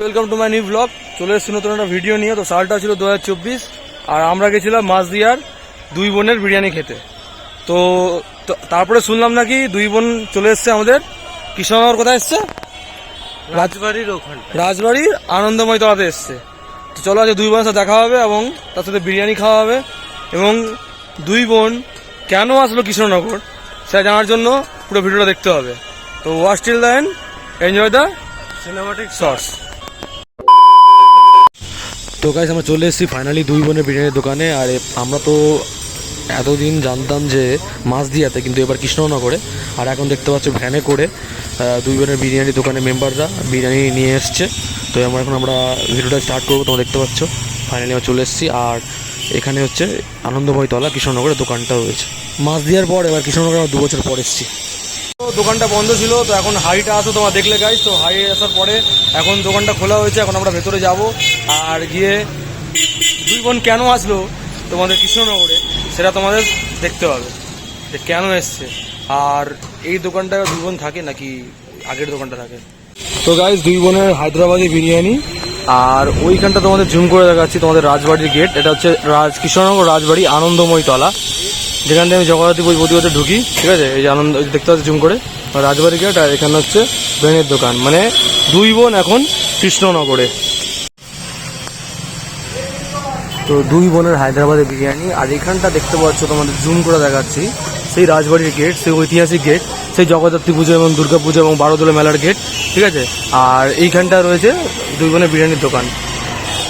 Welcome to my new blog. চলে এসেছি নতুন একটা ভিডিও নিয়ে। তো সালটা ছিল 2024 আর আমরা গেছিলাম মাঝদিয়ার দুই বোনের বিরিয়ানি খেতে। তো তারপরে শুনলাম নাকি দুই বোন চলে এসছে আমাদের কৃষ্ণনগর। কোথায় এসছে? রাজবাড়ির ওখানে, রাজবাড়ির আনন্দময় তলাতে এসছে। তো চলো আজ দুই বোনের সাথে দেখা হবে এবং তার সাথে বিরিয়ানি খাওয়া হবে। এবং দুই বোন কেন আসলো কৃষ্ণনগর সেটা জানার জন্য পুরো ভিডিওটা দেখতে হবে। তো watch till the end, enjoy the cinematic shorts. তো গাইস আমরা চলে এসেছি ফাইনালি দুই বোনের বিরিয়ানির দোকানে। আর আমরা তো এতদিন জানতাম যে মাঝদিয়াতে, কিন্তু এবার কৃষ্ণনগরে। আর এখন দেখতে পাচ্ছ ভ্যানে করে দুই বোনের বিরিয়ানির দোকানের মেম্বাররা বিরিয়ানি নিয়ে এসছে। তো আমরা ভিডিওটা স্টার্ট করবো। তোমরা দেখতে পাচ্ছ ফাইনালি আমরা চলে এসেছি। আর এখানে হচ্ছে আনন্দময় তলা কৃষ্ণনগরের দোকানটা রয়েছে। মাঝদিয়ার পর এবার কৃষ্ণনগরে আমরা 2 বছর পর এসেছি। তো দোকানটা বন্ধ ছিল, তো এখন হাইটা আসো তোমরা দেখলে গাইস। তো হাই আসার পরে এখন দোকানটা খোলা হয়েছে। এখন আমরা ভেতরে যাব আর গিয়ে দুই বোন কেন আসলো তোমাদের কৃষ্ণনগরে সেটা তোমাদের দেখতে হবে যে কেন এসছে। আর এই দোকানটা দুই বোন থাকে নাকি আগের দোকানটা থাকে। তো গাইস দুই বোনের হায়দ্রাবাদি বিরিয়ানি। আর ওইখানটা তোমাদের জুম করে দেখাচ্ছি, তোমাদের রাজবাড়ির গেট। এটা হচ্ছে কৃষ্ণনগর রাজবাড়ি আনন্দময় তলা, যেখান থেকে আমি জগদ্ধাত্রী প্রতিপদে ঢুকি। ঠিক আছে, এই যে আনন্দ দেখতে পাচ্ছি জুম করে রাজবাড়ি গেট। আর এখানে হচ্ছে ব্রেনের দোকান। মানে দুই বোন এখন কৃষ্ণনগরে। তো দুই বোনের হায়দ্রাবাদের বিরিয়ানি। আর এখানটা দেখতে পাচ্ছ তোমাদের জুম করে দেখাচ্ছি, সেই রাজবাড়ির গেট, সেই ঐতিহাসিক গেট, সেই জগদ্ধাত্রী পুজো এবং দুর্গা পুজো এবং বারোদোলা মেলার গেট। ঠিক আছে, আর এইখানটা রয়েছে দুই বোনের বিরিয়ানির দোকান।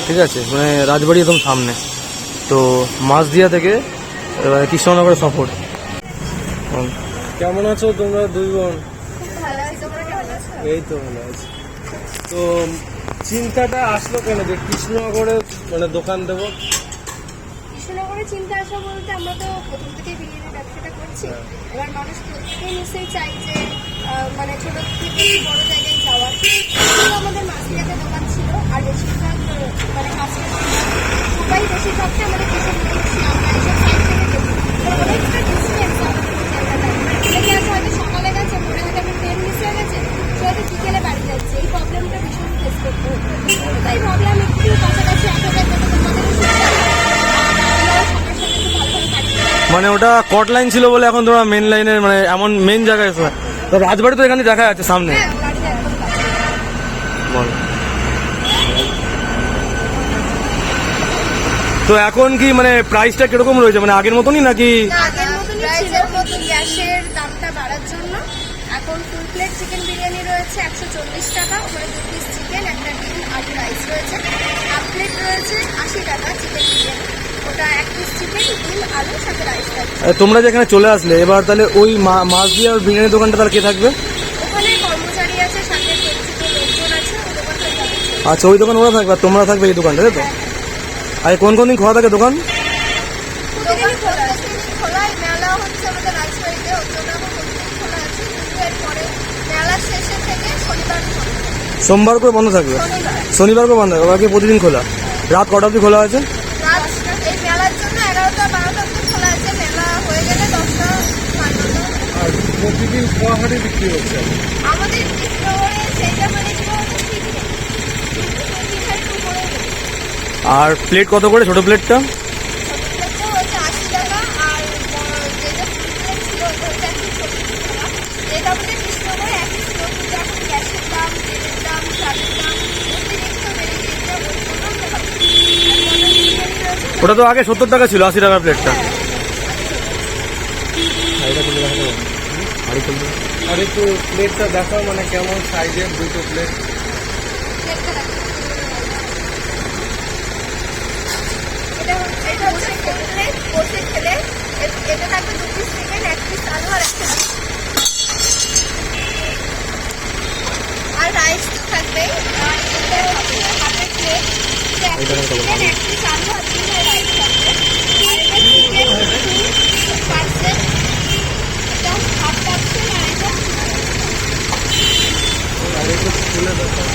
ঠিক আছে, মানে রাজবাড়ি একদম সামনে। তো মাঝদিয়া থেকে কৃষ্ণনগরের সফর। কেমন আছো তোমরা দুই বোন? এই তো ভালো আছি। তো চিন্তাটা আসলো কেন যে কৃষ্ণনগরে মানে দোকান দেবো? কৃষ্ণনগরে চিন্তা আসা বলতে আমরা তো প্রথম থেকে বিরিয়ানির ব্যবসাটা করছি। এবার মানুষ প্রত্যেকেই নিশ্চয়ই চাই যে মানে ছোট থেকে বড় জায়গায় যাওয়ার। আমাদের মাঝদিয়াতে দোকান ছিল। আর বেশিরভাগ মানে সবাই বেশিরভাগটা আমাদের কৃষ্ণনগর আমরা এইসব সাইড থেকে দেখি। অনেকটা ডিস্টেন্স আমাদের জায়গাটা। অনেকে আছে হয়তো সকালে গেছে, মনে হয়তো আমি ট্রেন মিস হয়ে গেছে, সে হয়তো বিকেলে বাড়ি যাচ্ছে। এই প্রবলেমটা ভীষণ ফেস করতে হতো। তাই ভাবলাম একটু কাছাকাছি 8,000 টাকা তোমাদের মানে ওটা কট লাইন ছিল বলে এখন তোমরা মেন লাইনের মানে এমন মেন জায়গায়। তো রাজবাড়ি তো এখানে দেখা যাচ্ছে সামনে। বল। তো এখন কি মানে প্রাইসটা কিরকম রয়েছে, মানে আগের মতনই নাকি? আগের মতনই ছিল, মতো গ্যাসের দামটা বাড়ার জন্য এখন ফুল প্লেট চিকেন বিরিয়ানি রয়েছে 140 টাকা, ওখানে 2 পিস চিকেন, একটা ডিম, আলু রাইস রয়েছে। হাফ প্লেট রয়েছে 80 টাকা চিকেন বিরিয়ানি, ওটা 1 পিস চিকেন, ডিম, আলু সাথে রাইস থাকবে। তোমরা যেখানে চলে আসলে এবার তাহলে ওই মাঝদিয়ার বিরিয়ানি দোকানটা তাহলে কে থাকবে? ওখানে কর্মচারী আছে, সাথে পরিচিত লোকজন আছে, ওই দোকানটা যাবে। আচ্ছা, ওই দোকান ওরা থাকবে আর তোমরা থাকবে এই দোকানটা, তাই তো? আর কোন কোন দিন খোলা থাকে দোকান? প্রতিদিনই খোলা আছে। খোলা মেলা হচ্ছে আমাদের রাজবাড়িতে, ওর জন্য এখন প্রতিদিন খোলা আছে। কিন্তু এরপরে মেলার শেষে থেকে শনিবার সোমবার করে বন্ধ থাকবে, শনিবার করে বন্ধ থাকবে, বাকি প্রতিদিন খোলা। রাত কটা অবধি খোলা আছে? রাত এই মেলার জন্য 11টা 12টা অবধি খোলা আছে। মেলা হয়ে গেলে 10টা 9টা। আর প্রতিদিন খোয়া হাটে বিক্রি হচ্ছে আমাদের কৃষ্ণনগরে সেটা মানে কি হচ্ছে ঠিক নেই, কিন্তু একটু করে দেবে। আর প্লেট কত করে ছোট প্লেটটা? ছোটো হচ্ছে 80 টাকা, আর যেটা ফুল প্লেট ছিল ওটা হচ্ছে 140 টাকা। এটা আমাদের কৃষ্ণনগরে একই ছিল, কিন্তু এখন গ্যাসের দাম, তেলের দাম, চালের দাম অতিরিক্ত বেড়ে গিয়েছে। ওর জন্য আমরা ভাবছি বিরিয়ানি রয়েছে। ওটা তো আগে 70 টাকা ছিল, 80 টাকা প্লেটটা। আর একটু প্লেটটা দেখাও, মানে কেমন সাইজের দুটো প্লেট। এটা হচ্ছে ফুল প্লেট, বসে খেলে এটা থাকবে 2 পিস চিকেন, 1 পিস আলু আর একটা আর রাইস থাকবে। আর এটা হচ্ছে হাফের প্লেট, 1 পিস চিকেন, 1 পিস আলু আর 2 রাইস থাকবে। আর এটা চিকেন পার্সেল, এটা হাফ পার্সেল, আর এটা আর একটু খুলে দেখাও।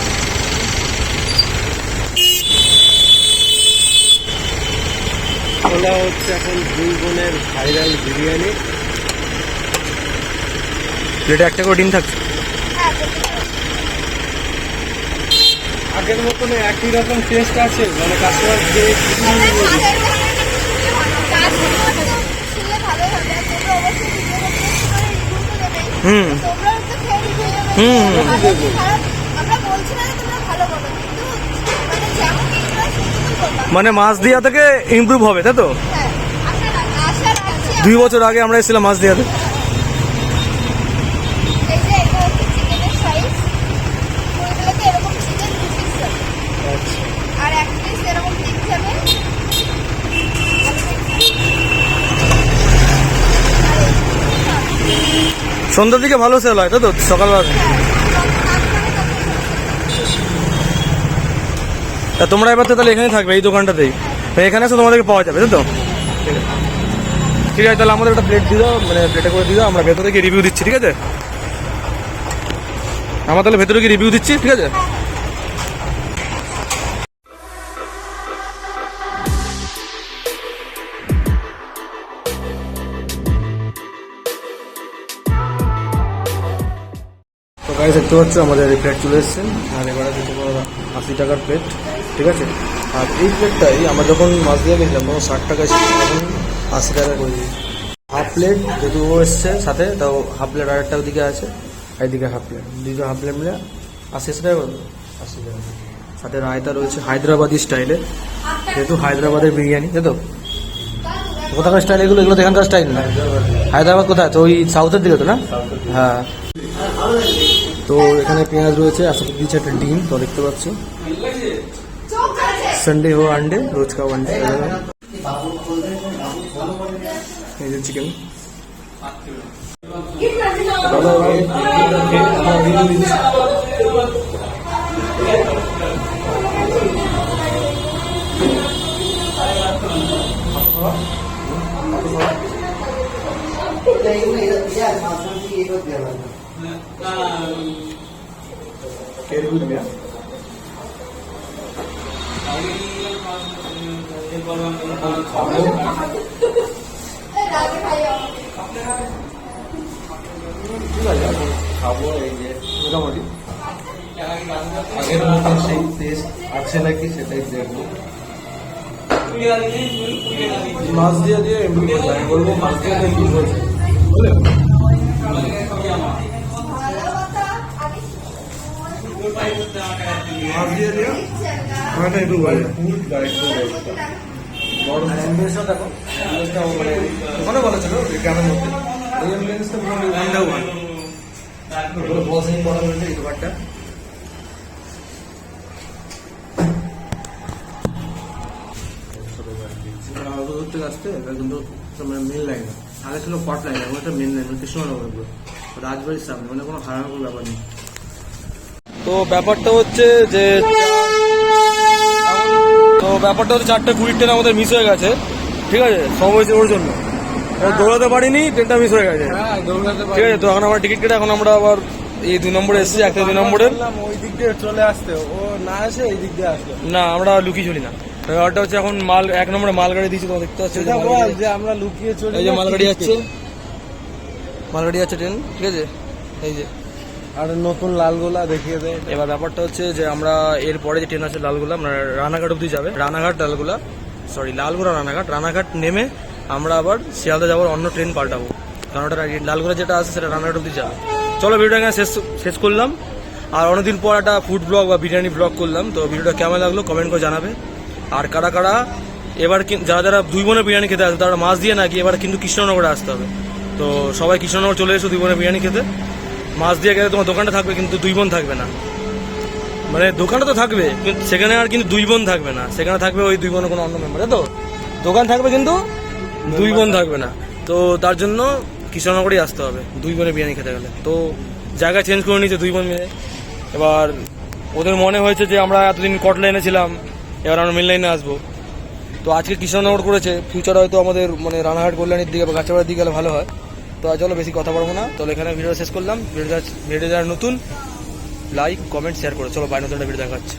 খোলা হচ্ছে এখন দুই বোনের ভাইরাল বিরিয়ানি। প্লেটে একটা করে ডিম থাকছে। হ্যাঁ আগের মতন একই রকম টেস্ট আছে, মানে কাস্টমার যে হুম মানে মাছ দিয়া থেকে ইমপ্রুভ হবে, তাই তো? 2 বছর আগে আমরা এসেছিলাম মাছ দিয়াতে। আর এক পিস এরকম পিস যাবে। সন্ধ্যার দিকে ভালো সেল হয়, তাই তো? সকালবেলা তা তোমরা এবার তো তাহলে এখানে থাকবে, এই দোকানটাতেই? এখানে এসে তোমাদেরকে পাওয়া যাবে, তাই তো? ঠিক আছে, তাহলে আমাদের একটা প্লেট দিয়ে দাও, মানে প্লেটে করে দিয়ে দাও, আমরা ভেতরে গিয়ে রিভিউ দিচ্ছি, ঠিক আছে? আমরা তাহলে ভেতরে গিয়ে রিভিউ দিচ্ছি, ঠিক আছে? তো গাইস দেখতে পাচ্ছ আমাদের এই প্লেট চলে এসছে, আর এবারে দিতে পারো 80 টাকার প্লেট, ঠিক আছে? আর এই প্লেটটাই আমরা যখন মাছ দিয়ে গেছিলাম তখন 60 টাকায় ছিল, তখন 80 টাকা করে দিয়েছি। হাফ প্লেট যেহেতু ও এসছে সাথে, তাও হাফ প্লেট আরেকটা ওদিকে আছে, এইদিকে হাফ প্লেট, দুটো হাফ প্লেট মিলে 80 টাকা করে, 80 টাকা। সাথে রায়তা রয়েছে হায়দ্রাবাদি স্টাইলে, যেহেতু হায়দ্রাবাদের বিরিয়ানি, তাই তো? কোথাকার স্টাইল এগুলো? এগুলো তো এখানকার স্টাইল না। হায়দ্রাবাদ কোথায়? তো ওই সাউথের দিকে তো না? হ্যাঁ। তো এখানে পেঁয়াজ রয়েছে, আসাতে দিচ্ছে একটা ডিম, তো দেখতে পাচ্ছ। संडे हो अंडे, रोज का अंडे। এই যে চিকেন খাবো, এই যে মোটামুটি আগের মতন সেই টেস্ট আছে নাকি সেটাই দেখবো। মাছ দিয়ে দিয়ে এমনি আমি বলবো মাছ দিয়ে ইমপ্রুভ হয়েছে, বুঝলে? মাছ দিয়ে দিয়ে অনেকটা ইমপ্রুভ হয়েছে। বড় অ্যাম্বিয়েন্সটা দেখো, অ্যাম্বিয়েন্সটা মানে ওখানে ভালো ছিল গ্রামের মধ্যে, এই অ্যাম্বিয়েন্সটা পুরো ওয়ানটা ওয়ান। বসে পড়া হয়েছে এই দোকানটা। ধরতে আসতে এটা কিন্তু মানে মেন লাইন, আগে ছিল পট লাইন, এখন একটা মেন লাইন কৃষ্ণনগর রাজবাড়ির সামনে, মানে কোনো হারানোর কোনো ব্যাপার নেই। তো ব্যাপারটা হচ্ছে যে 4টা 20 ট্রেন আমাদের মিস হয়ে গেছে, ঠিক আছে? সব হয়েছে ওর জন্য, দৌড়াতে পারিনি, ট্রেনটা মিস হয়ে গেছে, ঠিক আছে? তো এখন আমরা টিকিট কেটে এখন আমরা আবার এই 2 নম্বরে এসেছি, 2 নম্বরের। ওই দিক দিয়ে চলে আসতে, ও না আসে এই দিক দিয়ে আসলো না, আমরা লুকিয়ে চলি না। ব্যাপারটা হচ্ছে এখন 1 নম্বরে মালগাড়ি দিয়েছি, তোমরা দেখতে পাচ্ছ যে আমরা লুকিয়ে চলে, এই যে মালগাড়ি যাচ্ছে, মালগাড়ি যাচ্ছে ট্রেন, ঠিক আছে? এই যে আর নতুন লালগোলা দেখিয়ে দেয়। এবার ব্যাপারটা হচ্ছে যে আমরা এরপরে যে ট্রেন আছে লালগোলা, আমরা রানাঘাট অব্দি যাবে, রানাঘাট লালগোলা, সরি লালগোলা রানাঘাট নেমে আমরা আবার শিয়ালদা যাওয়ার অন্য ট্রেন পাল্টাবো, কারণ ওটা লালগোলা যেটা আছে সেটা রানাঘাট অব্দি যাবে। চলো ভিডিওটা এখানে শেষ করলাম, আর অনেকদিন পর একটা ফুড ব্লগ বা বিরিয়ানি ব্লগ করলাম। তো ভিডিওটা কেমন লাগলো কমেন্ট করে জানাবে। আর কারা কারা এবার যারা 2 বোনের বিরিয়ানি খেতে আসবে তারা মাছ দিয়ে নাকি এবার কিন্তু কৃষ্ণনগরে আসতে হবে। তো সবাই কৃষ্ণনগর চলে এসো 2 বোনের বিরিয়ানি খেতে। মাছ দিয়ে গেলে তোমার দোকানটা থাকবে, কিন্তু 2 বোন থাকবে না, মানে দোকানটা তো থাকবে কিন্তু সেখানে আর কিন্তু 2 বোন থাকবে না, সেখানে থাকবে ওই 2 বোনের কোনো অন্য মেম্বার, তো দোকান থাকবে কিন্তু 2 বোন থাকবে না। তো তার জন্য কৃষ্ণনগরেই আসতে হবে 2 বোনের বিরিয়ানি খেতে গেলে। তো জায়গা চেঞ্জ করে নিয়েছে 2 বোন মিলে। এবার ওদের মনে হয়েছে যে আমরা এতদিন কট লাইনে ছিলাম, এবার আমরা মেন লাইনে আসবো। তো আজকে কৃষ্ণনগর করেছে, ফিউচারে হয়তো আমাদের মানে রানাঘাট কল্যাণীর দিকে বা গাছাবাড়ির দিকে গেলে ভালো হয়। তো চলো বেশি কথা বলবো না, তাহলে এখানে ভিডিও শেষ করলাম। ভিডিও যারা নতুন লাইক কমেন্ট শেয়ার করো। চলো বাইরে নতুন একটা ভিডিও দেখাচ্ছে।